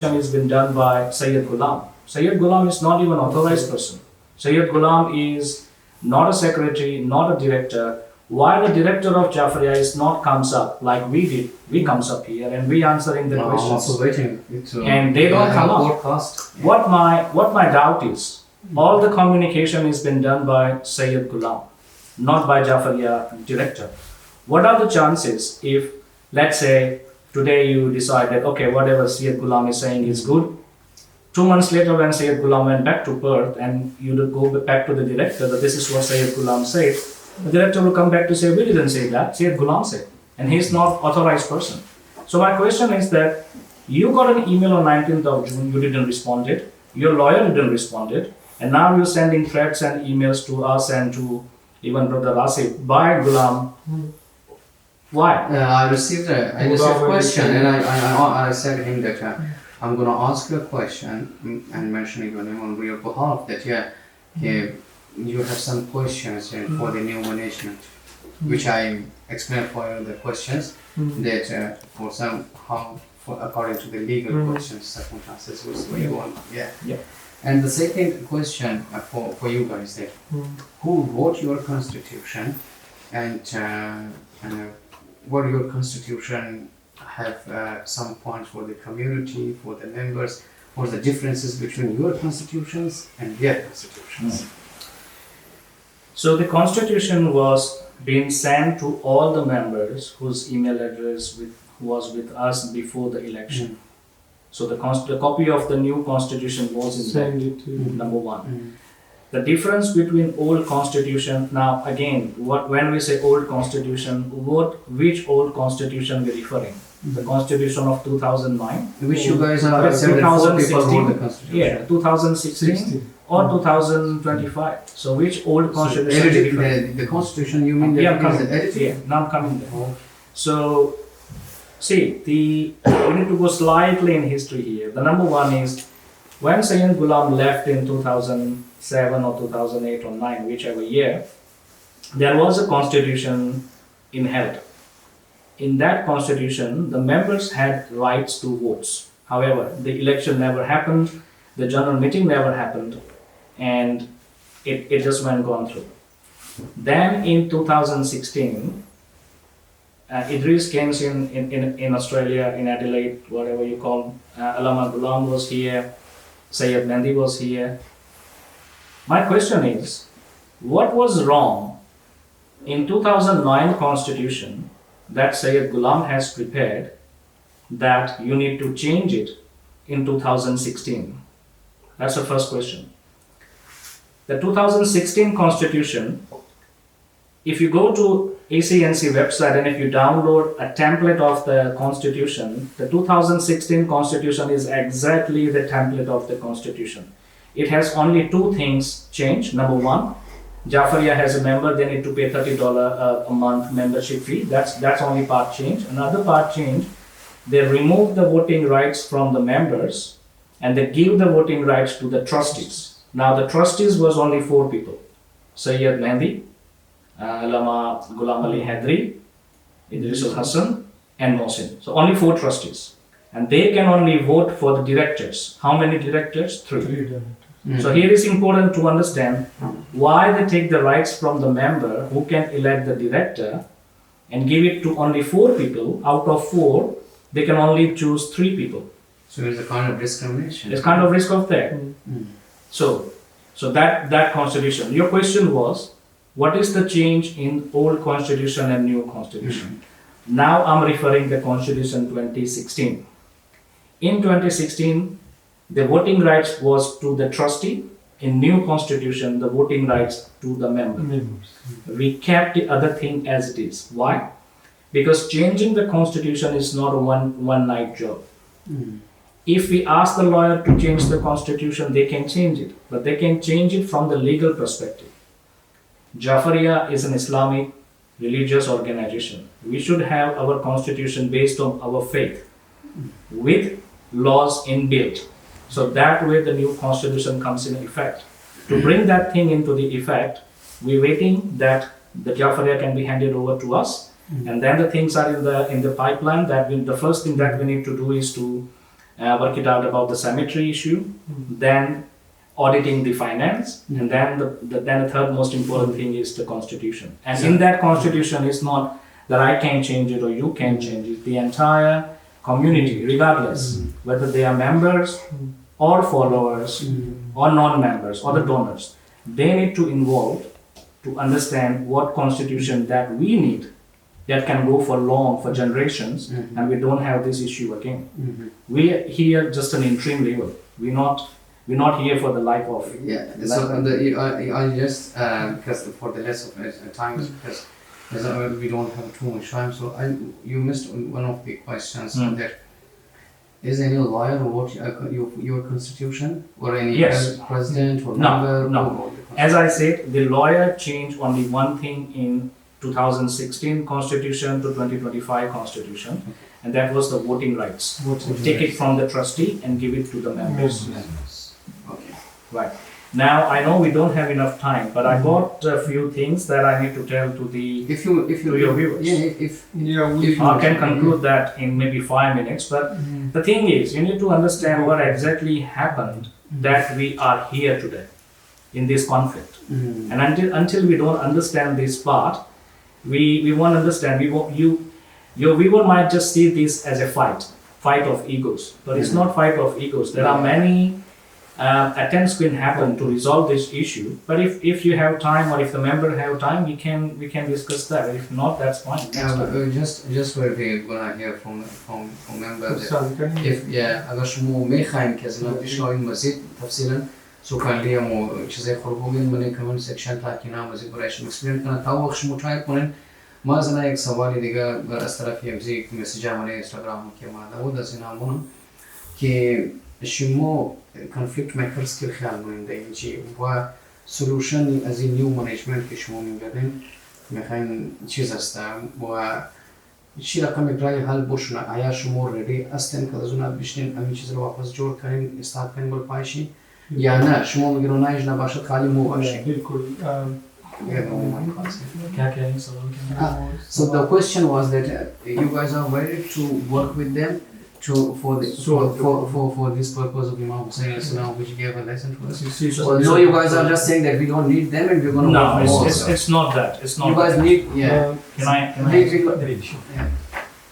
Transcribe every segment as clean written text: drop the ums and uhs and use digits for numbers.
has been done by Sayyid Ghulam. Sayyid Ghulam is not even authorized person. Sayyid Ghulam is not a secretary, not a director. Why the director of Jafariya is not comes up like we did? We comes up here and we answering the questions. I'm also waiting. And they don't come up. Podcast. What my doubt is, all the communication has been done by Sayyid Ghulam, not by Jafariya director. What are the chances if, let's say, today you decide that, okay, whatever Sayyid Ghulam is saying is good. 2 months later when Sayyid Ghulam went back to Perth and you go back to the director that this is what Sayyid Ghulam said, the director will come back to say, we didn't say that, Sayyid Ghulam said. And he's not authorized person. So my question is that you got an email on 19th of June, you didn't respond it, your lawyer didn't respond it, and now you're sending threats and emails to us and to even Brother Rasif by Ghulam. Why? I received a question and I said to him that I'm going to ask you a question and mentioning your name on your behalf that you have some questions for the new management, which I explained for you the questions that for somehow according to the legal questions, circumstances which you want. Yeah. And the second question for you guys that who wrote your constitution and what your constitution have some points for the community, for the members, or the differences between your constitutions and their constitutions. So the constitution was being sent to all the members whose email address was with us before the election. So the copy of the new constitution was in there, number one. The difference between old constitution, now again, when we say old constitution, which old constitution we're referring? The constitution of 2009? Which you guys are 74 people who the constitution. Yeah, 2016 or 2025. So which old constitution? The constitution you mean now I'm coming there. So, see, we need to go slightly in history here. The number one is, when Sayyid Ghulam left in 2007 or 2008 or 9, whichever year, there was a constitution inheld. In that constitution, the members had rights to votes. However, the election never happened, the general meeting never happened, and it just went gone through. Then in 2016, Idris came in Australia, in Adelaide, whatever you call, Allama Ghulam was here, Sayyid Mehdi was here. My question is, what was wrong in 2009 constitution that Sayyid Ghulam has prepared that you need to change it in 2016? That's the first question. The 2016 constitution, if you go to ACNC website and if you download a template of the constitution, the 2016 constitution is exactly the template of the constitution. It has only two things changed. Number one, Jafariya has a member, they need to pay $30 a month membership fee. That's only part change. Another part change, they remove the voting rights from the members and they give the voting rights to the trustees. Now the trustees was only 4 people. Sayyid Mehdi, Allama Ghulam Ali Hadri, Idris Hassan, and Mohsin. So only 4 trustees. And they can only vote for the directors. How many directors? 3. So here is important to understand why they take the rights from the member who can elect the director and give it to only 4 people. Out of 4, they can only choose 3 people. So there's a kind of discrimination. There's kind of risk of that. So that constitution. Your question was, what is the change in old constitution and new constitution? Now I'm referring the constitution 2016. In 2016, the voting rights was to the trustee. In new constitution, the voting rights to the members. We kept the other thing as it is. Why? Because changing the constitution is not a one night job. If we ask the lawyer to change the constitution, they can change it, but they can change it from the legal perspective. Jafariya is an Islamic religious organization. We should have our constitution based on our faith with laws inbuilt. So that way the new constitution comes in effect. To bring that thing into the effect, we're waiting that the Jafariya can be handed over to us, and then the things are in the pipeline. The first thing that we need to do is to work it out about the cemetery issue, then auditing the finance, and then the third most important thing is the constitution. And in that constitution, it's not that I can change it or you can change it. The entire community, regardless whether they are members or followers or non-members or the donors, they need to involve to understand what constitution that we need that can go for long, for generations, and we don't have this issue again. We are here just an interim level. We're not here for the life of. Yeah. So I just because for the less of time is because we don't have too much time. So you missed one of the questions that is any lawyer what your constitution or any president or member? No. As I said, the lawyer changed only one thing in 2016 constitution to 2025 constitution, and that was the voting rights. Take it from the trustee and give it to the members. Okay. Right. Now I know we don't have enough time, but I got a few things that I need to tell to your viewers. I can conclude that in maybe 5 minutes. But the thing is, you need to understand what exactly happened that we are here today in this conflict. And until we don't understand this part, we won't understand. Your viewer might just see this as a fight of egos, but it's not fight of egos. There are many attempts can happen to resolve this issue, but if you have time or if the member have time, we can discuss that. If not, that's fine. Just where we gonna hear from members. अगर شما میخواین که از اینا بشنویم مزید تفصیلا سوکان لیام و چیزای خوربوگین منی کمان سکشن تاکینا مزید برایشون اکسپلین کنن تا وقت شما تایپ کنن. ما از یک سوالی دیگه بر از طرف یک مسیج عملی اینستاگرام که ما داود از اینا مونم که شما کانفلیکت میکرز که خیال مونده اینجی و سولوشن از این نیو منیجمنت که شما میبرین میخواین چیز است و چی رقم برای حل بشونه آیا شما ریدی هستین که از اون بشین همین چیز رو واپس جور کنین استارت کنین بر پایشی یا نه شما میگین نایج نباشد خالی مو باشین بالکل So the question was that you guys are ready to work with them for this purpose of Imam Hussain as-Salam, which gave a lesson to us. So you guys are just saying that we don't need them and we're going to work more. No, it's not that. It's not. You guys that. need Can I?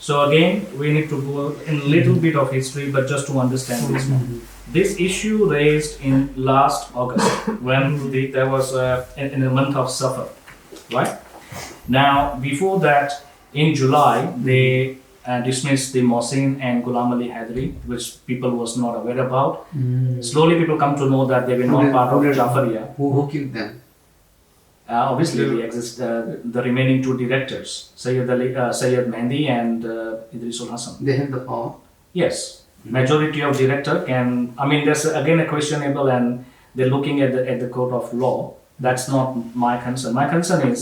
So again, we need to go in a little bit of history, but just to understand this one. This issue raised in last August when there was in the month of Safar, right? Now, before that, in July, they dismissed the Mohsin and Ghulam Ali Haidari, which people was not aware about. Slowly, people come to know that they were not part of Jafariya. Who killed them? Obviously, they exist. The remaining two directors, Sayyid Mehdi and Idrisul Hassan. They had the power. Yes. Majority of director can. I mean, there's again a questionable, and they're looking at the court of law. That's not my concern. My concern is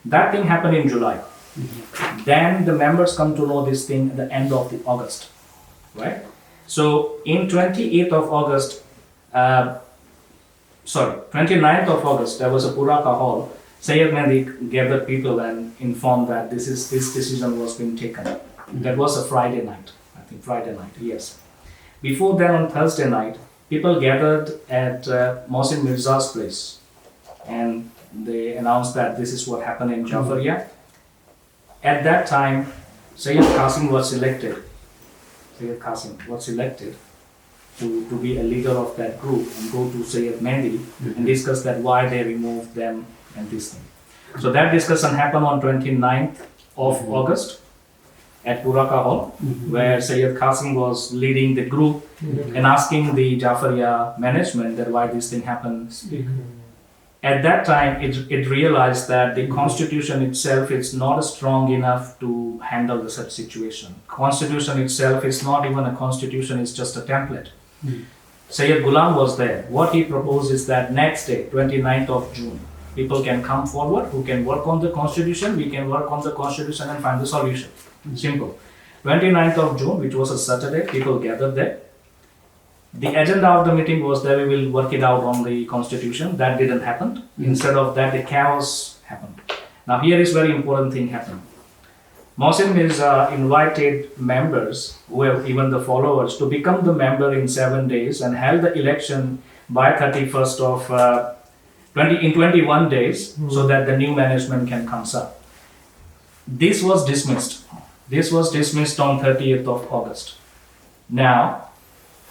that thing happened in July. Then the members come to know this thing at the end of the August, right? So in 28th of August, 29th of August, there was a Puraka hall. Sayyid Mehdi gathered people and informed that this decision was being taken. That was a Friday night. Friday night, yes. Before then, on Thursday night, people gathered at Mohsin Mirza's place and they announced that this is what happened in Jafariya. At that time, Sayyid Qasim was selected to be a leader of that group and go to Sayyid Mehdi and discuss that why they removed them and this thing. So that discussion happened on 29th of August. At Puraka Hall, where Sayyid Qasim was leading the group and asking the Jafariya management that why this thing happened. At that time, it realized that the constitution itself is not strong enough to handle such situation. Constitution itself is not even a constitution; it's just a template. Sayyid Ghulam was there. What he proposed is that next day, 29th of June, people can come forward who can work on the constitution. We can work on the constitution and find the solution. Simple. 29th of June, which was a Saturday, people gathered there. The agenda of the meeting was that we will work it out on the constitution. That didn't happen. Instead of that, the chaos happened. Now here is very important thing happened. Mohsin Mirza invited members, who have even the followers, to become the member in 7 days and held the election by 31st of 21 days, so that the new management can come up. This was dismissed. This was dismissed on 30th of August. Now,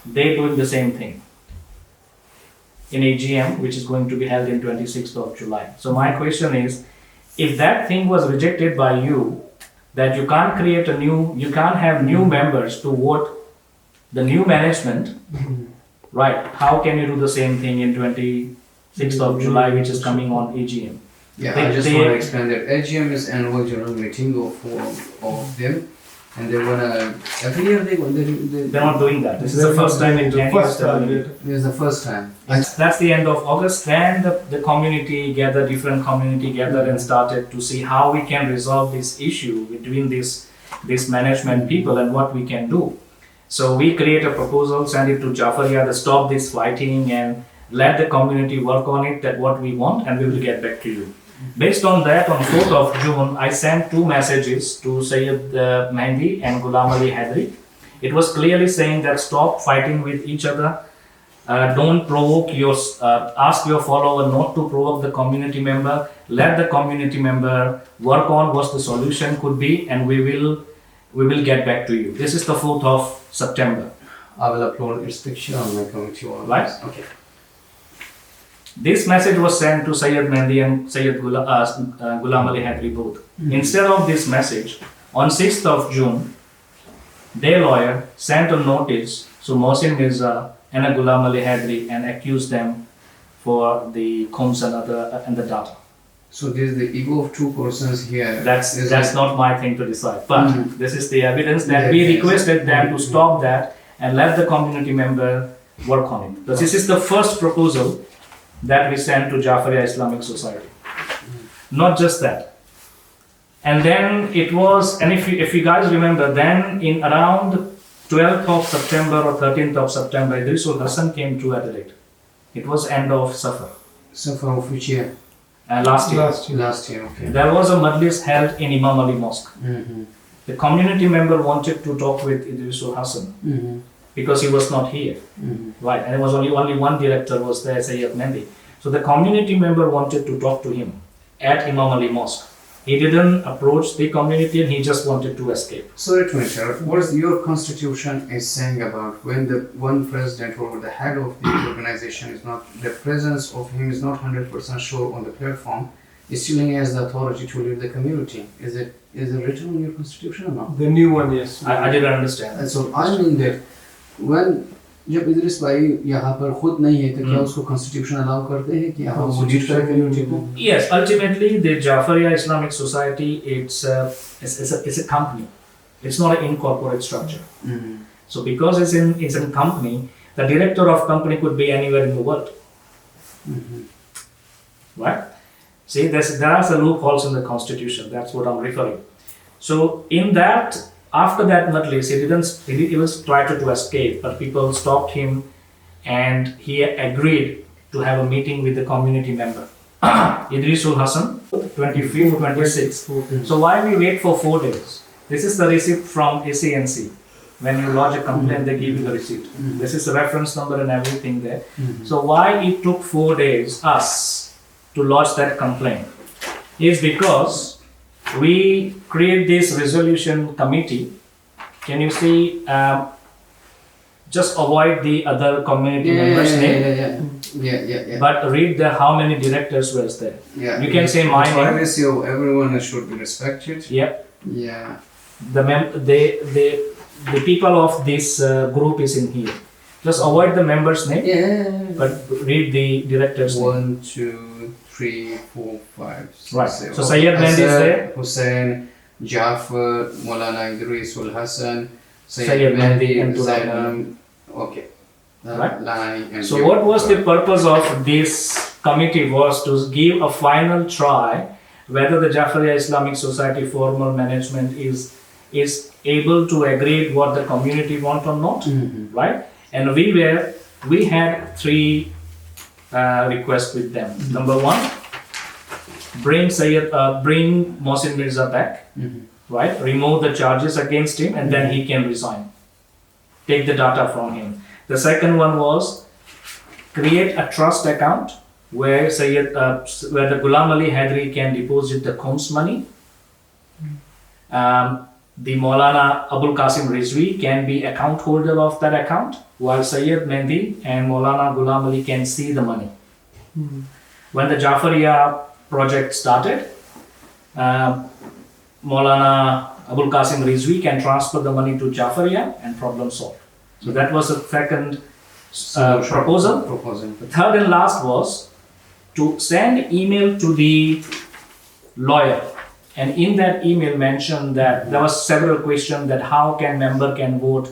they're doing the same thing in AGM, which is going to be held in 26th of July. So my question is, if that thing was rejected by you, that you can't you can't have new members to vote the new management, right? How can you do the same thing in 26th of July, which is coming on AGM? Yeah, I just want to explain that AGM is annual general meeting of them, and they're gonna every year they're not doing that. This is the first time in 10 years. This is the first time. That's the end of August. Then the community gathered, different community gathered and started to see how we can resolve this issue between this management people and what we can do. So we create a proposal, send it to Jafaria to stop this fighting and let the community work on it, that what we want, and we will get back to you. Based on that, on 4th of June, I sent 2 messages to Sayyid Mehdi and Ghulam Ali Hadri. It was clearly saying that stop fighting with each other. Don't provoke ask your follower not to provoke the community member. Let the community member work on what the solution could be, and we will get back to you. This is the 4th of September. I will upload its picture on my committee wall. Right? Okay. This message was sent to Sayyid Mehdi and Sayyid Ghulam Ali Hadri both. Instead of this message, on 6th of June, their lawyer sent a notice to Mohsin Mirza and Ghulam Ali Hadri and accused them for the combs and the data. So there is the ego of 2 persons here. That's not my thing to decide. But this is the evidence that we requested them to stop that and let the community member work on it. This is the first proposal that we sent to Jafaria Islamic Society. Not just that. And then it was, and if you guys remember, then in around 12th of September or 13th of September, Idrisul Hassan came to Adelaide. It was end of Safar. Safar of which year? Last year. Last year, okay. There was a majlis held in Imam Ali Mosque. The community member wanted to talk with Idrisul Hassan because he was not here. Right, and it was only one director was there, Sayyid Mehdi. So the community member wanted to talk to him at Imam Ali Mosque. He didn't approach the community and he just wanted to escape. Sorry to interrupt. What is your constitution is saying about when the one president or the head of the organization is not, the presence of him is not 100% sure on the platform, is still he has the authority to lead the community? Is it written in your constitution or not? The new one, yes. I didn't understand. And so I mean that when जब इदरिस भाई यहाँ पर खुद नहीं है तो क्या उसको constitution allow करते हैं कि यहाँ वो लीड करे community को? Yes, ultimately the Jafaria Islamic Society it's a company. It's not an incorporate structure. So because it's a company, the director of company could be anywhere in the world. Right? See, there are some loopholes in the constitution. That's what I'm referring. So in that. After that majlis, he was trying to escape, but people stopped him and he agreed to have a meeting with the community member. Idrisul Hassan, 25th, 26th. So why we wait for 4 days? This is the receipt from SANC. When you lodge a complaint, they give you the receipt. This is the reference number and everything there. So why it took 4 days, us, to lodge that complaint, is because we create this resolution committee. Can you see? Just avoid the other community members' name. Yeah. But read how many directors were there. Yeah. You can say my name. Privacy of everyone should be respected. Yeah. Yeah. The people of this group is in here. Just avoid the member's name. Yeah. But read the director's name. 1, 2, 3, 4, 5, 6, Right. 7. So Sayyid Mehdi is there. Hussein, Jafar, Maulana Idrisul Hassan, Sayyid Mehdi and Zainab. Okay. Right. So what was the purpose of this committee was to give a final try whether the Jafaria Islamic Society formal management is able to agree what the community want or not, right? And we had 3 requests with them. Number 1, bring Mohsin Mirza back. right? Remove the charges against him, and then he can resign. Take the data from him. The second one was create a trust account where where the Ghulam Ali Haidari can deposit the Khums money. The Maulana Abul Qasim Rizvi can be account holder of that account, while Sayyid Mehdi and Maulana Ghulam Ali can see the money. When the Jafariya project started, Maulana Abul Qasim Rizvi can transfer the money to Jafariya and problem solved. So that was the second proposal. The third and last was to send email to the lawyer, and in that email mentioned that there was several questions that how can member can vote,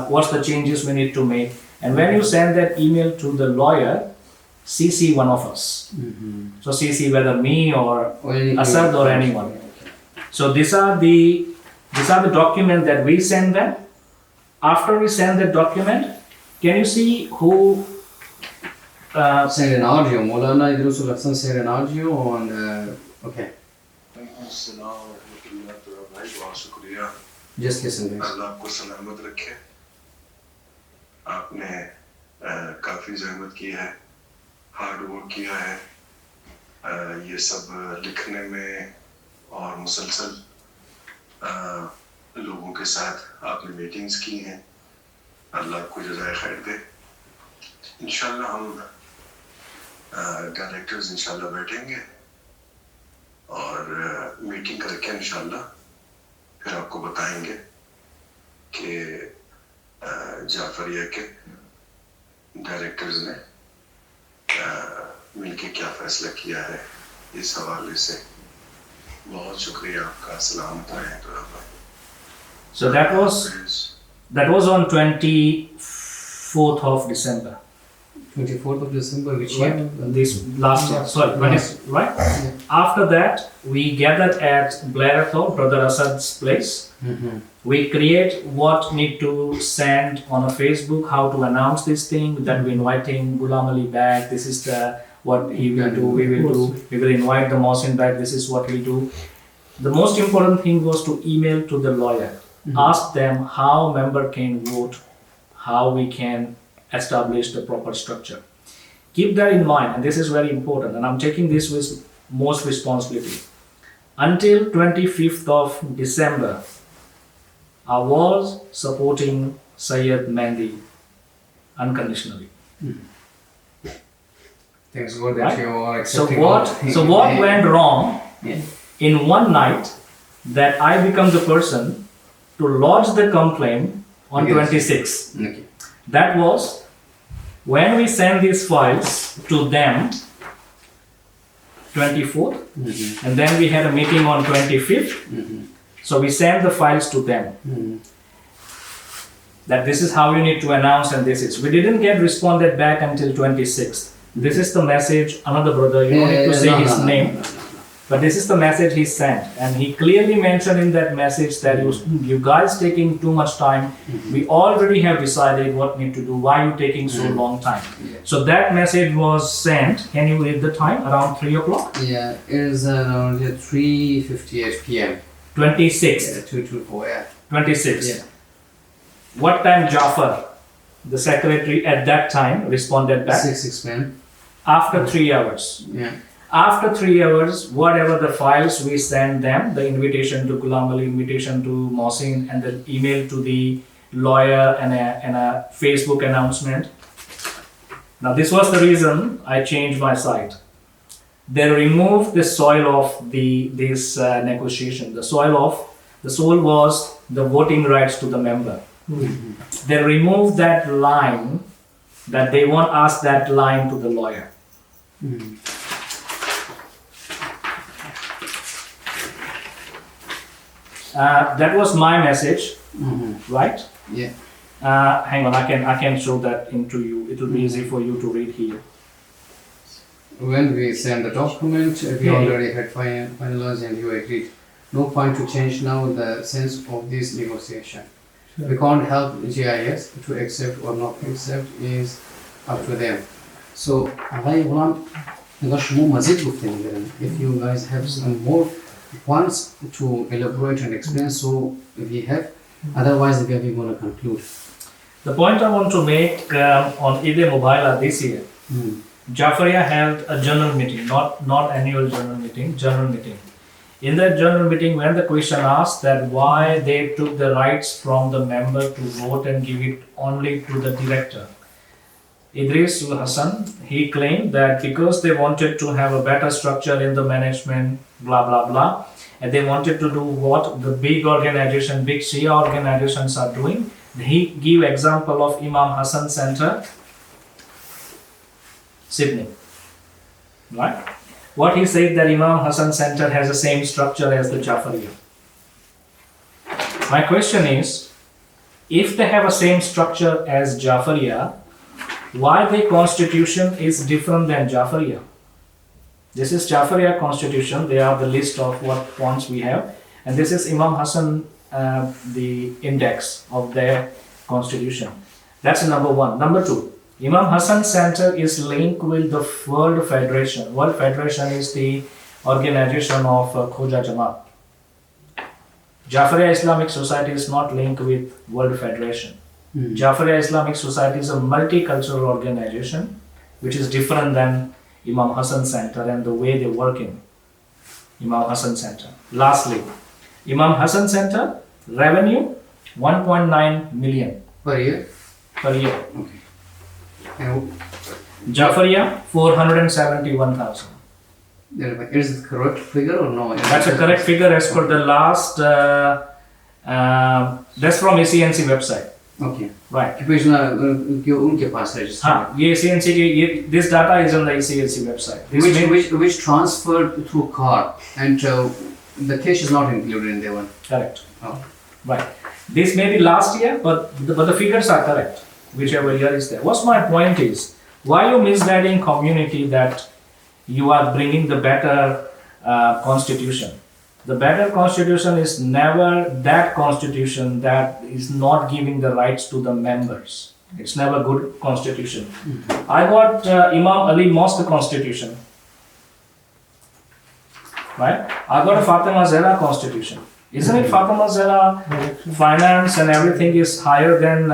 what's the changes we need to make, and when you send that email to the lawyer, CC one of us. So CC whether me or Asad or anyone. So these are the documents that we send them. After we send the document, can you see who send an audio? Maulana Idris Hassan send an audio on okay. Just listen to this. अल्लाह आपको सलामत रखे. आपने काफ़ी ज़हमत की है, hard work किया है, ये सब लिखने में और मुसलसल लोगों के साथ आपने मीटिंग्स की हैं. अल्लाह आपको जज़ाए खैर दे. इंशाल्लाह हम डायरेक्टर्स इंशाल्लाह बैठेंगे और मीटिंग करके इंशाल्लाह फिर आपको बताएंगे कि जाफरिया के डायरेक्टर्स ने मिलके क्या फैसला किया है इस हवाले से. बहुत शुक्रिया आपका. सलामत रहें तो आप. So that was on 24th of December. 24th of December, which year? This last year. Sorry, right? Yeah. After that, we gathered at Blair Hall, Brother Asad's place. We create what need to send on a Facebook, how to announce this thing, that we're inviting Ghulam Ali back. This is what he will do. We will do. We will invite the Mohsin back. This is what we'll do. The most important thing was to email to the lawyer. Ask them how member can vote, how we can establish the proper structure. Keep that in mind, and this is very important, and I'm taking this with most responsibility. Until 25th of December, I was supporting Sayyid Mehdi unconditionally. Thanks God that you are accepting. So what went wrong in one night that I become the person to lodge the complaint on 26th. Okay. That was when we send these files to them 24th, and then we had a meeting on 25th. So we sent the files to them. That this is how you need to announce, and this is. We didn't get responded back until 26th. This is the message. Another brother, you don't need to say his name. But this is the message he sent, and he clearly mentioned in that message that you guys taking too much time. We already have decided what need to do. Why are you taking so long time? So that message was sent. Can you read the time? Around 3 o'clock? Yeah, it is around 3:58 p.m. 26th. 224, yeah. 26th. Yeah. What time Jafar, the secretary at that time, responded back? 6 p.m. After 3 hours. Yeah. After 3 hours, whatever the files we send them, the invitation to Ghulam Ali, invitation to Mohsin, and the email to the lawyer and a Facebook announcement. Now this was the reason I changed my site. They removed the soil of this negotiation. The soil was the voting rights to the member. They removed that line, that they won't ask that line to the lawyer. That was my message, right? Yeah. Hang on, I can show that into you. It will be easy for you to read here. When we send the document, we already had finalized and you agreed. No point to change now the sense of this negotiation. We can't help GIS to accept or not accept is up to them. So, if you guys have some more wants to elaborate and explain, so we have. Otherwise, we are going to conclude. The point I want to make on Eid Mubaila this year, Jafariya held a general meeting, not annual general meeting, general meeting. In that general meeting, when the question asked that why they took the rights from the member to vote and give it only to the director, Idris ul Hassan, he claimed that because they wanted to have a better structure in the management, blah blah blah, and they wanted to do what the big organization, big Shia organizations are doing. He gave example of Imam Hassan Center, Sydney, right? What he said that Imam Hassan Center has the same structure as the Jafariya. My question is, if they have a same structure as Jafariya, why the constitution is different than Jafariya? This is Jafariya constitution. They are the list of what points we have, and this is Imam Hassan, the index of their constitution. That's number one. Number two, Imam Hassan Center is linked with the World Federation. World Federation is the organization of Khoja Jamaat. Jafariya Islamic Society is not linked with World Federation. Jafariya Islamic Society is a multicultural organization which is different than Imam Hassan Center and the way they work in Imam Hassan Center. Lastly, Imam Hassan Center revenue 1.9 million Per year? per year. Okay. And Jafariya 471,000. is it correct figure or no? That's a correct figure as per the last. That's from ACNC website. Okay. Right. उनके पास register. हाँ, ये ACNC की this data is on the ACNC website. Which transferred through card, and the cash is not included in that one. Correct. Oh. Right. This may be last year, but the figures are correct. Whichever year is there. What's my point is, why you misguiding community that you are bringing the better constitution? The better constitution is never that constitution that is not giving the rights to the members. It's never good constitution. I got Imam Ali Mosque constitution. Right? I got a Fatima Zahra constitution. Isn't it Fatima Zahra finance and everything is higher than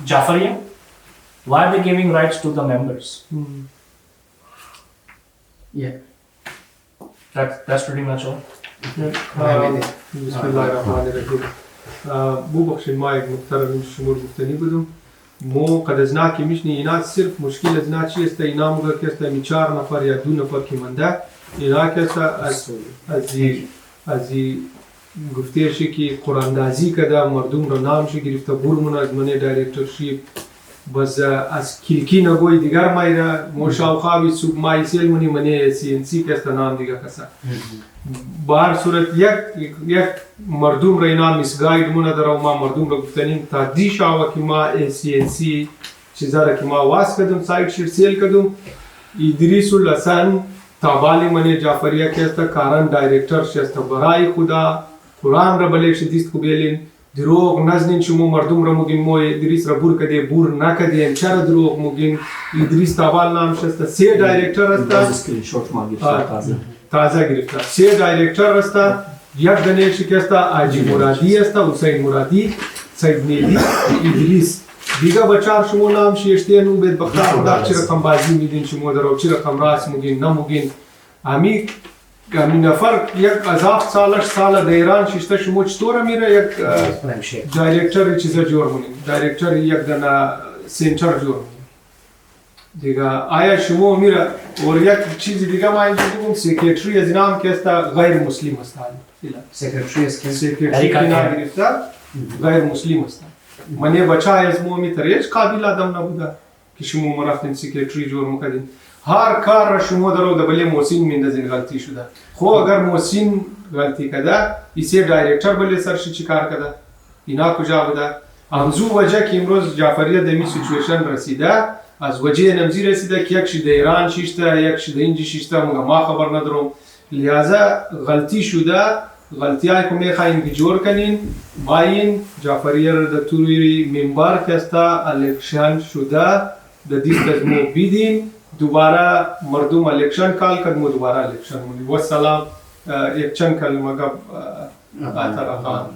Jafariya? Why are they giving rights to the members? Yeah. That's pretty much all. Bismillahirrahmanirrahim. Bu बख्शिश माँ एक मुख्तरम शुमूर गुफ्तनी बदूं मो कदजना की मिशनी इना सिर्फ मुश्किल अजना चीज़ ता इनाम अगर कैसा मिचार नफर या दो नफर की मंदा इना कैसा अजी गुफ्तेशी की कुरानदाजी कदा मर्दूम रो नाम शे गिरफ्ता बुरमुना मने डायरेक्टरशिप बस आज खिलकी नगोई दिगार मायरा मोशाव खावी सुब माई सेल मुनी मने सीएनसी कैसा नाम दिगा कैसा बार सूरत एक मर्दूम रो इनाम इस गाइड मुना दराव मा मर्दूम रो गुफ्तनी तादी शावा की मा सीएनसी चिज़ारा की मा वास कदम साइड शीट सेल कदम इदरीसुल हसन ताबाली मने जाफरिया कैसा कारण डायरेक्टर शेस्ता बराई खुदा Quran रबले शिदिस्त कुबेलिन دروغ نزنین شما مردم را مگین ما ادریس را بور کده بور نکده چرا دروغ مگین ادریس تاوال نام شسته سه دایرکتر است تازه گرفته سه دایرکتر است یک دنیل شکسته آجی مرادی است حسین مرادی سید نیلی ادریس دیگه بچار شما نام شیشته نو بید بخدا خدا چی رقم بازی میدین شما درو چی رقم راست مگین نمگین امی نفر یک ازاف سال در ایران شیشته شما چطور میره یک دایرکتر چیزا جور مونیم دایرکتر یک دنا سنتر جور مونیم دیگه آیا شما میره اور یک چیزی دیگه ما اینجا بگم سیکرتری از نام که است غیر مسلم است Secretary is سیکرتری که نام گرفته غیر مسلم است منی بچه از مو میتر هیچ قابل آدم نبوده که شما مرفتین سیکرتری جور مکدین هر کار را شما درو دبلی محسن میندازین غلطی شده خو اگر محسن غلطی کده ایسی دایرکتر بلی سرشی چی کار کده اینا کجا بوده همزو وجه که امروز جعفریه دمی سیچویشن رسیده از وجه نمزی رسیده که یکشی در ایران شیشته یکشی در اینجی شیشته ما خبر ندارم لحاظا غلطی شده غلطی های که میخواین جور کنین باین جعفریه را در توری منبر کستا الیکشن شده در دیست از مو بیدین دوباره مردم الیکشن کال کرد مو دوباره الیکشن مونی و سلام یک چند کلمه گپ طرفا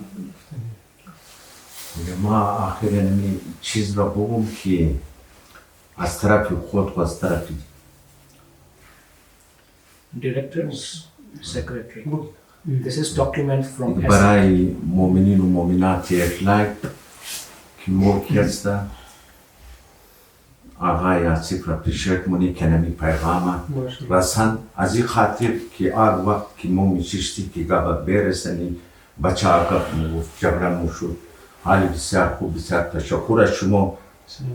ما آخر می چیز را بگم که از طرف خود و از طرف Director's secretary. This is document from SEC. برای مؤمنین و مؤمنات اطلاع که موقعی است آقای آصف اپریشیت منی کنمی پیغام رسان از این خاطر که آن وقت که ما میشیستی که گابا برسنی بچه آقا جبران موشود حالی بسیار خوب بسیار تشکر از شما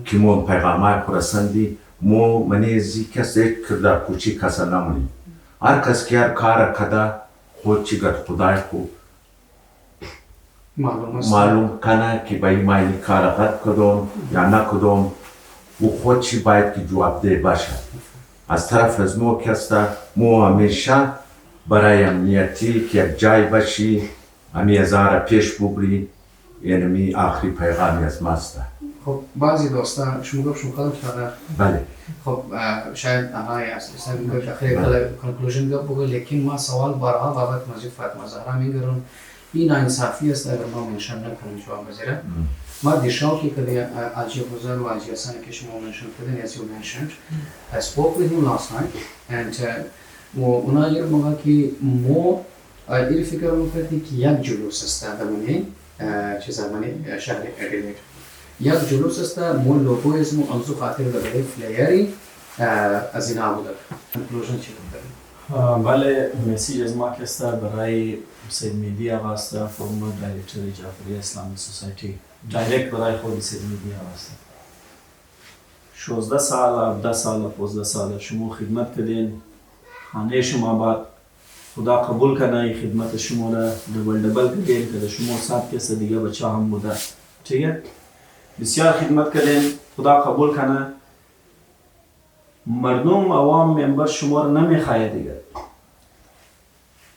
که ما پیغامای پرسندی ما منیزی کس یک کردار کوچی کسا نمونی هر کس که هر کار کده خود چی گرد خدای خود معلوم کنه که بایی ما این کار غد کدوم یا نکدوم و خود چی باید که جواب ده باشه از طرف از مو کسته مو همیشه برای امنیتی که یک جای باشی همی ازاره پیش ببری یعنی آخری پیغامی از ماسته خب بعضی دوستا شما گفت شما خودم کرده بله خب شاید آقای اصلا میگه که خیلی کلا کنکلوژن بگه لیکن ما سوال بارها بابت مسجد فاطمه زهرا میگرم این ناانصافی است اگر ما منشن نکنیم جواب بزیره ما دیشاو که کلی آجی بزرگ و آجی اصلا که شما منشن کردن as you mentioned I spoke with him last night and اونا یه موقع که ما این فکر میکردیم که یک جلوس است درمانی چه زمانی شهر ادلیت یک جلوس است مول لوگو اسمو انزو خاطر داره فلیری از این عبوده کنکلوژن چی بود؟ بله مسیج از ما کسته برای سید میدی آواسته فرمر دایرکتوری جعفری اسلامی سوسایتی دایرکت برای خود سید میدی آواسته 16 سال 17 سال 15 سال شما خدمت کردین خانه شما بعد خدا قبول کنه خدمت شما را دبل کردین که شما سات کس دیگه بچه هم بوده چیه؟ بسیار خدمت کردین خدا قبول کنه مردم عوام ممبر شما رو نمیخواه دیگه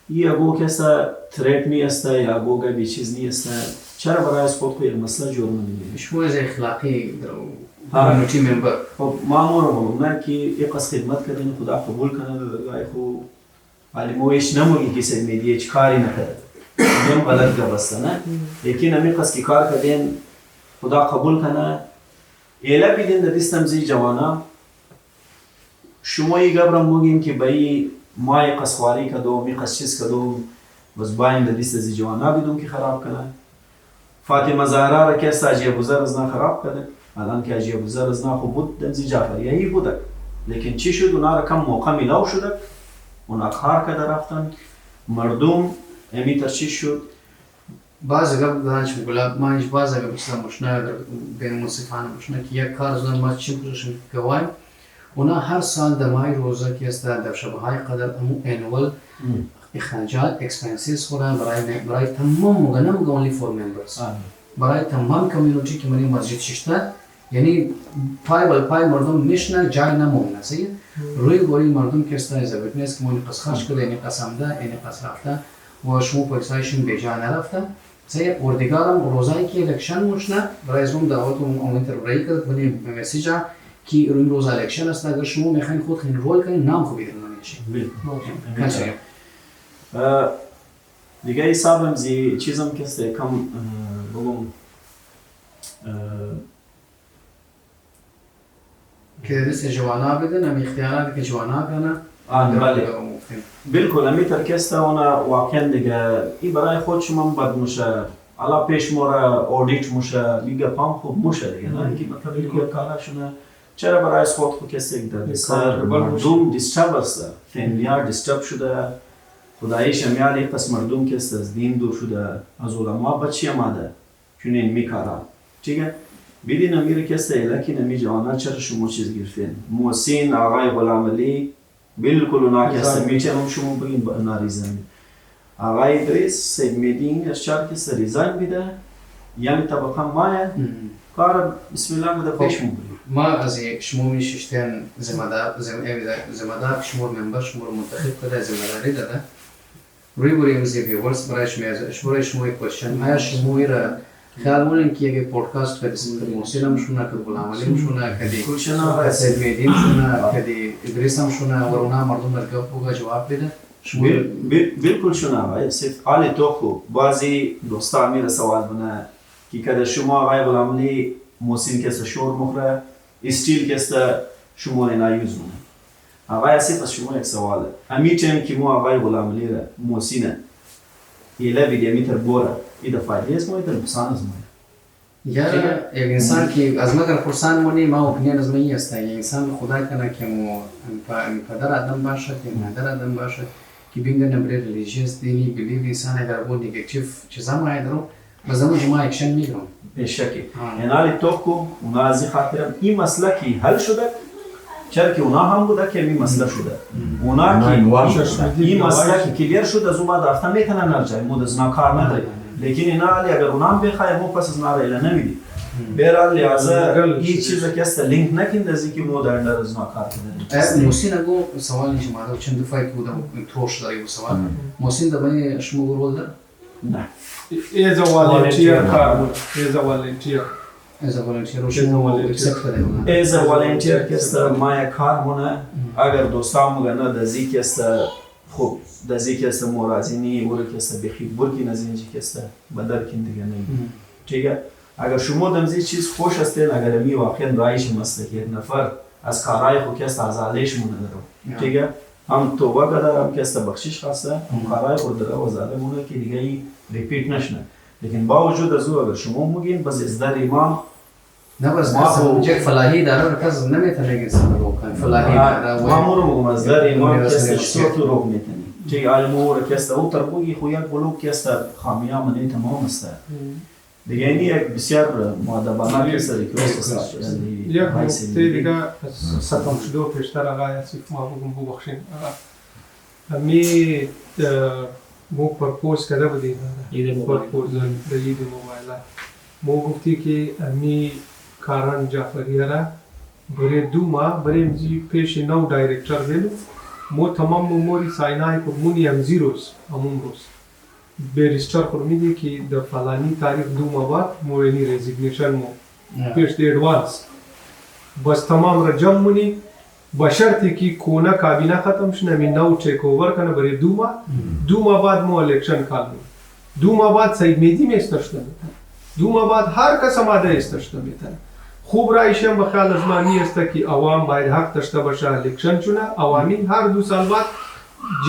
یه اگو کسا تریک نیسته یا اگو گبی چیز نیسته چرا برای خود خود مسئله جور نمیگیری؟ شما از اخلاقی کمیونیتی ممبر خب ما مورو بولم نه که یک قصد خدمت کردین خدا قبول کنه بگای خو ولی مویش نموگی که سید میدی هیچ کاری نکرد نیم غلط گبسته نه لیکن همی قصد که کار کردین خدا قبول کنه ایلا بیدین در دیستم زی جوانا شما یه گبرم موگیم که بایی مای قصخواری کدو می قص چیز کدو بس باین در دیست زی جوانا بیدون که خراب کنه فاطمه زهرا را که است اجی ابوذر از نا خراب کرده الان که اجی ابوذر از نا خوب بود دمزی جعفریه بوده لیکن چی شد اونا را کم موقع میلاو شده اونا کار کرده رفتن مردم امی ترچیز شد بعضی گفت دانش میگوله ما هیچ بعضی گفت چیزا مشنه بین موسیقان مشنه که یک کار زن ما چی پوزشن گوایم اونا هر سال در مای روزه که است در شبه های قدر امو انوال اخراجات اکسپنسیز خورن برای تمام موقع نموگه اونلی فور ممبرز برای تمام کمیونیتی که منی مسجد ششته یعنی پای بل پای مردم میشنه جای نمونه سید روی گوری مردم که است از ویتنس که منی قص خرج کرده اینی قص آمده اینی قص رفته و شما پلیسایشون به جا نرفته سید اردگارم روزایی که الکشن مشنه برای از اون دعوت اون انتربری کرد منی مسیج که روی روز الکشن است اگر شما میخواین خود خیلی رول کنین نام خوبی درنو میشین دیگه حسابم زی چیزم که است کم بگم که دست جوانا بدن هم اختیارات که جوانا کنه بله بالکل امی ترکسته اونا واقعا دیگه این برای خود شما بد موشه علا پیش مورا اودیت موشه لیگه پام خوب موشه دیگه نه که مثلا لیگه کارشونه چرا برای خود کسی در سر مردم دیسترب است فامیلیار دیسترب شده خدایش میاد یک قسم مردم که از دین دور شده از علما بچی آمده چون این میکارن چیه بیدین امیر که است الکی نمی جوانا چرا شما چیز گرفتین محسن آقای غلام علی بالکل اونا که است میچنم شما بگین با ناریزن آقای ادریس سید میدین اشار که است ریزاین بیده یعنی طبقه مایه کار بسم الله بوده پیش میبریم ما از شما میششتن زمادار شما ممبر شما منتخب کرده زماداری داده روی برای امزی ویورس برایش میازه شما شما کوشن آیا شما را خیال مونن که یک پودکاست کدی سمت موسیقی مشونه کد غلام علی مشونه کدی سید میدین مشونه کدی ادریس مشونه ورونا مردم مرکب بوگا جواب بده بالکل شما آقای سیف آلی توخو بازی دوستا میره سوال بنا که کده شما آقای غلاملی موسین کسته شور مخره استیل کسته شما اینا یوز بنا آقای سیف از شما یک سواله امیتیم که ما آقای غلاملی را موسینه ایله بیده میتر بوره ایده فایده است ما ایده نقصان است ما یا یک انسان که از مگر پرسان مونی ما اپینین از می است یک انسان خدا کنه که مو پدر آدم باشه که مادر آدم باشه که بینگه نبره ریلیجیس دینی بلیو انسان اگر بود نگاتیو چیزا ما ایدرو بزمو جماع اکشن میگم بشکی اینالی توکو اونا ازی خاطرم این مسئله که حل شده چرا که اونا هم بوده که این مسئله شده اونا که این مسئله که کلیر شده از اون بعد رفتن میتونن نرجای مود از اونا کار نداری لیکن اینا علی اگر اونا هم بخواه مو پس از اونا را ایله نمیدی برحال لحاظه این چیزا که است لینک نکند از اینکه مو در اندر از اونا کار کنه موسین اگو سوال نیش مادر چند دفعه که بودم تروش داری بو سوال موسین دبای شما رول دار؟ نه ایز والنتیر کار بود ایز والنتیر از والنتیر شما اکسپت کرده ایز والنتیر که است مای کار مونه اگر دوستان مگه دزی که است خوب دزی که است مرازینی ور که است بخی برکی نزینجی که است بدر کن دیگه نمی دیگه اگر شما دمزی چیز خوش هستین اگر می واقعا رایش مسته که نفر از کارهای خو که است از علیش مونه درو دیگه هم توبه کرده هم که است بخشش خواسته هم کارهای خود درو از علی مونه که دیگه ای ریپیت نشنه لیکن با وجود از او اگر شما مگین بس از در ایمان نه بس جک فلاحی داره کس نمیتونه که سر رو کنه فلاحی داره ما مورو مگم از در ایمان که است شروط رو میتونی چه علمو که است او تربوی خو یک بلوک که است خامیا منی تمام است دیگه این یک بسیار مؤدبانه که است که است یک نکته دیگه ستم شده و پیشتر آقای اسیف ما بگم ببخشین همی مو پرپوز کرده بودیم پرپوز در اید موبایل مو گفتی که همی کاران جعفریه را برای 2 ماه برای امزی پیش نو دایرکتر بیلو مو تمام موری ساینای که مونی هم زیروز همون روز بیرشتر خورمیدی که در فلانی تاریخ 2 ماه بعد مو اینی ریزیگنیشن مو پیش دی ادوانس بس تمام را جمع مونی با شرطی که کونه کابینه ختم شنه می نو ٹیک اوور کنه برای 2 ماه بعد مو الیکشن کال مونی 2 ماه بعد سید میدی می استشته میتن 2 ماه بعد هر کس آماده استشته میتن خوب رایشم بخیال از ما نیسته که عوام باید حق داشته باشه الیکشن چونه عوامی هر 2 سال بعد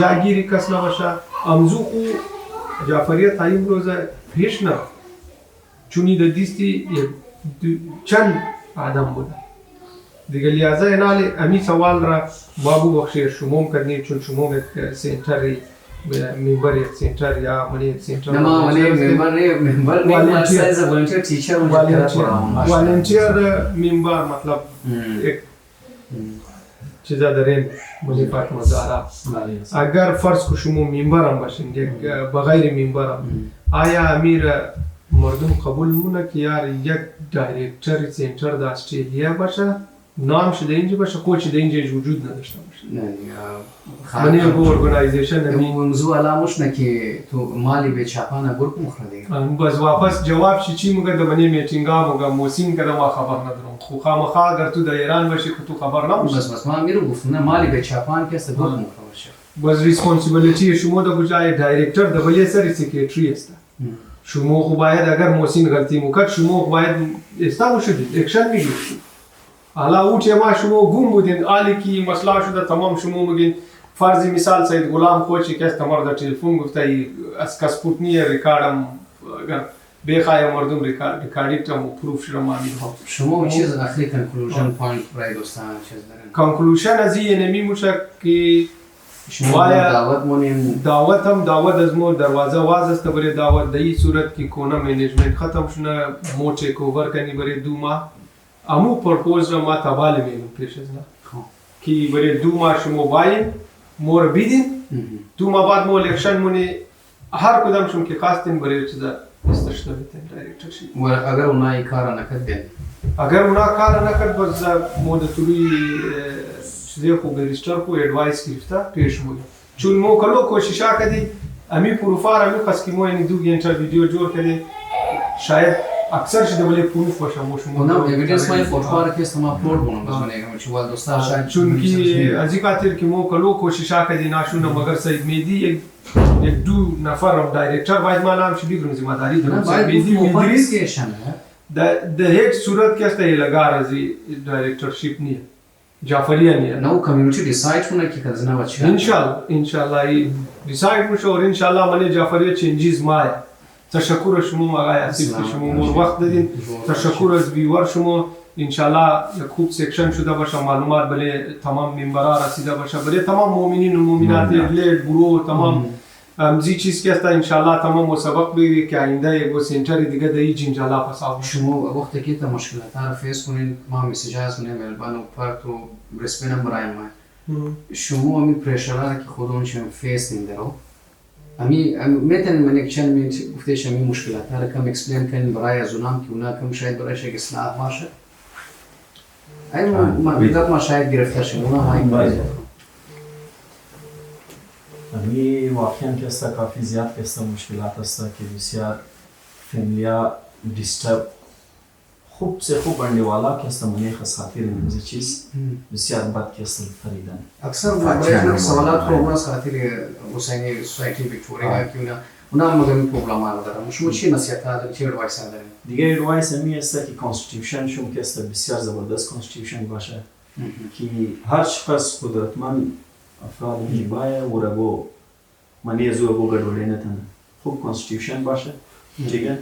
جاگیری کس نباشه امزو خو جعفریه تایم روزه پیش نه چونی در دیستی چند آدم بوده دیگه لحاظه اینالی امی سوال را بابو بخشی شموم کردنی چون شموم یک سینتری ممبر یک سینتر یا منی یک سینتر نما منی ممبر نہیں سائز والنٹیر ٹیچر والنٹیر ممبر مطلب ایک چیزا داریم منی فاطمه زهرا اگر فرض کو شما ممبر هم باشین یک بغیر ممبر هم آیا امیر مردم قبول مونه که یار یک دایرکتر سینتر در استرالیا باشه نام شده اینجا باشه کوچ ده اینجا وجود نداشته باشه نه منی گو ارگانایزیشن موضوع علامش نه که تو مالی به چاپانه گروپ مخرده بس واپس جواب شي چی موږ د منی میټینګا موږ موسین کده ما خبر ندارم خو خامخا اگر تو د ایران باشی که تو خبر نباشی بس ما میرو گفتم مالی به چاپان که است گروپ مخرده بس ریسپانسیبلیتی شما د بجای دایرکتر د بلی سری سیکریټری است شما خو باید اگر موسین غلطی موکد شما باید استابو شدید اکشن میگیرید حالا اوچه ما شما گم بودین آلی کی مسئله شده تمام شما مگین فرضی مثال سید غلام خوچی که است تمر در تلفون گفته از کسپوتنی ریکاردم اگر بخواه مردم ریکاردی تم پروف شده ما میدهم شما چیز اخری کنکلوژن پوینت برای دوستان چیز دارین کنکلوژن از این نمی موشه که شما دعوت مونیم دعوت از مو دروازه واز است برای دعوت در این صورت که کونه منیجمنت ختم شونه مو ٹیک اوور کنی برای 2 ماه امو پرپوز را ما تباله میلیم پیش از نه که برای 2 ماه شما باید مور بیدین 2 ماه بعد مو الیکشن مونی هر کدام شما که خواستین برای چیزا استشتا بیتین دایرکترشی و اگر اونا کار نکرد بین اگر اونا کار نکرد بس مو در طوری چیزی خوب بریشتر کو ایڈوائس گرفته پیش مونی چون مو کلو کوششا کدی امی پروفار امی پس که مو اینی 2 گینچه ویدیو جور کدی شاید اکثر شده ولی پول فوشمو شما اونم اویدنس مای فوتوار که استم اپلود کنم بس من چه وال دوستا شاید چون که از این خاطر که ما کلو کوشش کردیم نشونه مگر سید میدی یک دو نفر هم دایرکتور باید ما نام شدی گرم ذمہ داری دارم سید میدی میدریس در هیچ صورت که است لگار از دایرکتورشیپ نیه جعفریه نیه نو کمیونیتی دیساید کنه که کزنا بچه انشالله دیساید میشه اور انشالله من جعفریه چنجیز مای تشکر شما آقای آصف شما مور وقت دادین تشکر از ویور شما انشالله یک خوب سیکشن شده باشه معلومات برای تمام ممبران رسیده باشه برای تمام مؤمنین و مؤمنات لید برو تمام امزی چیز که است انشالله تمام مسابق بگیری که آینده یک سنتر دیگه در این انشالله پساب شما وقتی که تا مشکلات ها فیس کنین ما مسیج از من ملبورن و پرت و برسبن برای ما شما همین پرشرها که خودشون فیس نمیدارو امی میتونن من یک چند منت گفتش همین مشکلات ها کم اکسپلین کنین برای از اونام که اونا کم شاید برایش یک اصلاح باشه ای ما شاید گرفته شما اونا همین باید امی واقعا که است کافی زیاد که است مشکلات است که بسیار فیملیا دیسترب خوب سے خوب بنده والا که است منی خاص خاطر نمیشه چیز بسیار بد که است خریدن اکثر برای سوالات رو اون از خاطر حسینی سوسایتی ویکتوریا که اونا مگه پروبلم دارن شما چی نصیحت دارید چی روایت دارید دیگه روایت می است که کانستیتوشن شما که است بسیار زبردست کانستیتوشن باشه که هر شخص قدرتمند افراد میبایه و رگو منی از او گردولی نتنه خوب کانستیتوشن باشه دیگه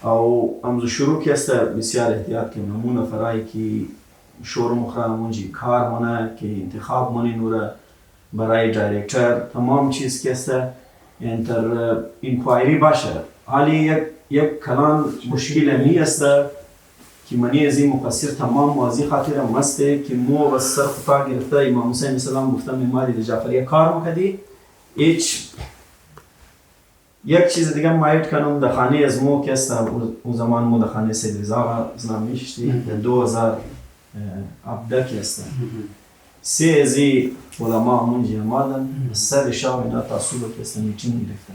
او امزو شروع که است بسیار احتیاط که نمونه فرایی که شور مخرم منجی کار منه که انتخاب منی نوره برای دایرکتور تمام چیز که است انتر اینکوایری باشه حالی یک کلان مشکل می است که منی از این مقصر تمام موازی خاطر مسته که مو بس سر خطا گرفته امام حسین السلام گفتم معماری د جعفریه کار مکدی هیچ یک چیز دیگه مایت کنم در خانه از مو که است اون زمان مو در خانه سید رضا زنم میشتی در 2000 عبده که است سه ازی علما منجی آمدن سر شام اینا تاصیل که است میتینگ گرفتن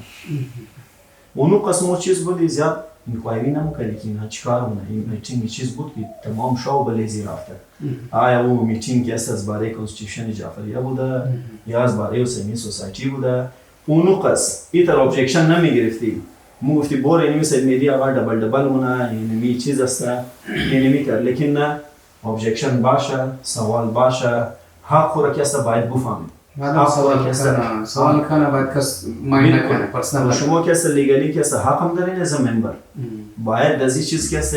اونو قسمو چیز بودی زیاد اینکوایری نمیکردی که اینا چیکار مونه این میتینگ چیز بود که تمام شو بلیزی رفته آیا او میتینگ است از باره کانستیتوشن جعفریه بوده یا از باره حسینی سوسایتی بوده اونو قس ایتر ابجکشن نمیگرفتی مو گفتی بور اینمی سید میدی آقا دبل مونه اینمی چیز است اینمی کرد لیکن نه ابجکشن باشه سوال باشه حق خورا که است باید بفهمید سوال کنه باید کس مایل نکنه پرسنل شما که است لیگلی که است حق هم دارین از ممبر باید از این چیز که است